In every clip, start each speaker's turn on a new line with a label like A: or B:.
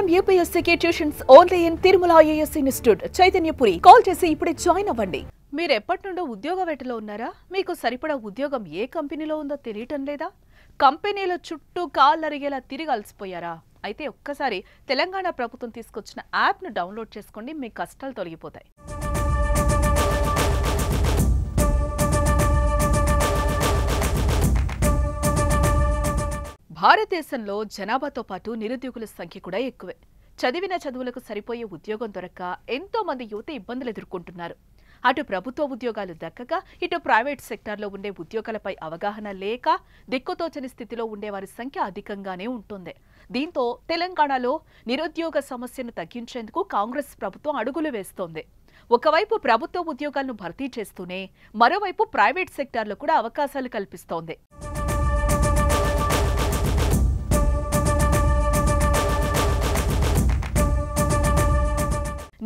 A: IIM UPSC tuitions only in Tirumala IAS institute Chaitanyapuri. Call చేసి ఇప్పుడే join అవ్వండి. మీరు ఎప్పటి నుండో ఉద్యోగ వేటలో ఉన్నారా? మీకు సరిపడా ఉద్యోగం ఏ కంపెనీలో ఉందో తెలియటం లేదా? కంపెనీల చుట్టూ కాళ్ళరిగేలా తిరిగి అలసిపోయారా? అయితే ఒక్కసారి తెలంగాణ ప్రభుత్వం తీసుకొచ్చిన యాప్ను డౌన్లోడ్ చేసుకోండి, మీ కష్టాలు తొలగిపోతాయి. భారతదేశంలో జనాభాతో పాటు నిరుద్యోగుల సంఖ్య కూడా ఎక్కువే. చదివిన చదువులకు సరిపోయే ఉద్యోగం దొరక్క ఎంతో మంది యువత ఇబ్బందులు ఎదుర్కొంటున్నారు. అటు ప్రభుత్వ ఉద్యోగాలు దక్కక, ఇటు ప్రైవేట్ సెక్టార్లో ఉండే ఉద్యోగాలపై అవగాహన లేక దిక్కుతోచని స్థితిలో ఉండేవారి సంఖ్య అధికంగానే ఉంటుంది. దీంతో తెలంగాణలో నిరుద్యోగ సమస్యను తగ్గించేందుకు కాంగ్రెస్ ప్రభుత్వం అడుగులు వేస్తోంది. ఒకవైపు ప్రభుత్వ ఉద్యోగాలను భర్తీ చేస్తూనే మరోవైపు ప్రైవేట్ సెక్టార్లో కూడా అవకాశాలు కల్పిస్తోంది.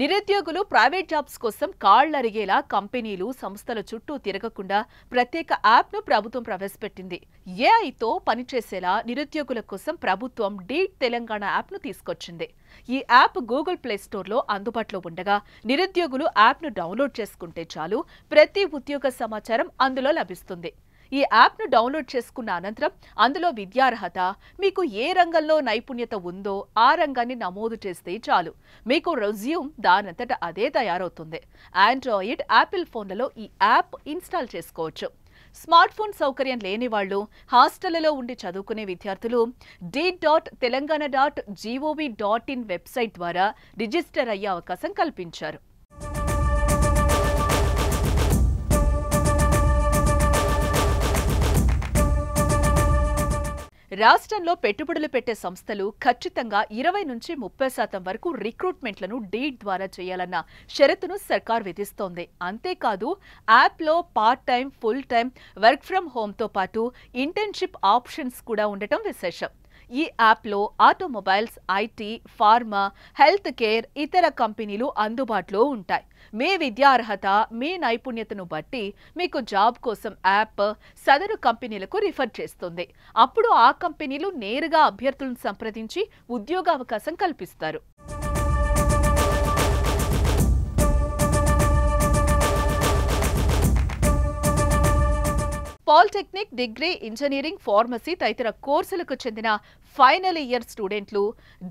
A: నిరుద్యోగులు ప్రైవేట్ జాబ్స్ కోసం కాళ్లరిగేలా కంపెనీలు, సంస్థల చుట్టూ తిరగకుండా ప్రత్యేక యాప్ను ప్రభుత్వం ప్రవేశపెట్టింది. ఏఐతో పనిచేసేలా నిరుద్యోగుల కోసం ప్రభుత్వం డీట్ తెలంగాణ యాప్ను తీసుకొచ్చింది. ఈ యాప్ గూగుల్ ప్లే స్టోర్లో అందుబాటులో ఉండగా నిరుద్యోగులు యాప్ను డౌన్లోడ్ చేసుకుంటే చాలు, ప్రతి ఉద్యోగ సమాచారం అందులో లభిస్తుంది. ఈ యాప్ను డౌన్లోడ్ చేసుకున్న అనంతరం అందులో విద్యార్హత, మీకు ఏ రంగంలో నైపుణ్యత ఉందో ఆ రంగాన్ని నమోదు చేస్తే చాలు, మీకు రెజ్యూమ్ దానంతట అదే తయారవుతుంది. ఆండ్రాయిడ్, యాపిల్ ఫోన్లలో ఈ యాప్ ఇన్స్టాల్ చేసుకోవచ్చు. స్మార్ట్ ఫోన్ సౌకర్యం లేని వాళ్ళు, హాస్టళ్లలో ఉండి చదువుకునే విద్యార్థులు d.telangana.gov.in వెబ్సైట్ ద్వారా రిజిస్టర్ అయ్యే అవకాశం కల్పించారు. రాష్ట్రంలో పెట్టుబడులు పెట్టే సంస్థలు ఖచ్చితంగా 20 నుంచి 30% వరకు రిక్రూట్మెంట్లను డీట్ ద్వారా చేయాలన్న షరతును సర్కార్ విధిస్తోంది. అంతేకాదు యాప్లో part time, full time, work from హోమ్తో పాటు ఇంటర్న్షిప్ ఆప్షన్స్ కూడా ఉండటం విశేషం. ఈ యాప్లో automobiles, IT, pharma, health care, ఇతర కంపెనీలు అందుబాటులో ఉంటాయి. మీ విద్యార్హత, మీ నైపుణ్యతను బట్టి మీకు జాబ్ కోసం యాప్ సదరు కంపెనీలకు రిఫర్ చేస్తుంది. అప్పుడు ఆ కంపెనీలు నేరుగా అభ్యర్థులను సంప్రదించి ఉద్యోగావకాశం కల్పిస్తారు. పాలిటెక్నిక్, డిగ్రీ, ఇంజనీరింగ్, ఫార్మసీ తదితర కోర్సులకు చెందిన ఫైనల్ ఇయర్ స్టూడెంట్లు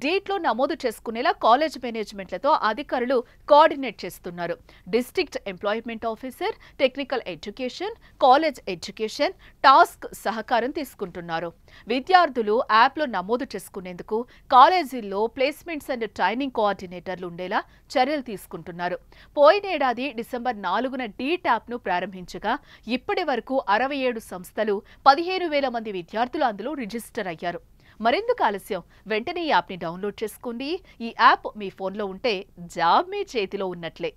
A: డీట్లో నమోదు చేసుకునేలా కాలేజ్ మేనేజ్మెంట్లతో అధికారులు కోఆర్డినేట్ చేస్తున్నారు. District employment officer, technical education, college education, task సహకారం తీసుకుంటున్నారు. విద్యార్థులు యాప్లో నమోదు చేసుకునేందుకు కాలేజీల్లో ప్లేస్మెంట్స్ అండ్ ట్రైనింగ్ కోఆర్డినేటర్లు ఉండేలా చర్యలు తీసుకుంటున్నారు. పోయినేడాది డిసెంబర్ 4న డీట్ యాప్ను ప్రారంభించగా ఇప్పటి వరకు 67 సంస్థలు, 15,000 మంది విద్యార్థులు అందులో రిజిస్టర్ అయ్యారు. మరెందుకు ఆలస్యం? వెంటనే ఈ యాప్ని డౌన్లోడ్ చేసుకోండి. ఈ యాప్ మీ ఫోన్లో ఉంటే జాబ్ మీ చేతిలో ఉన్నట్లే.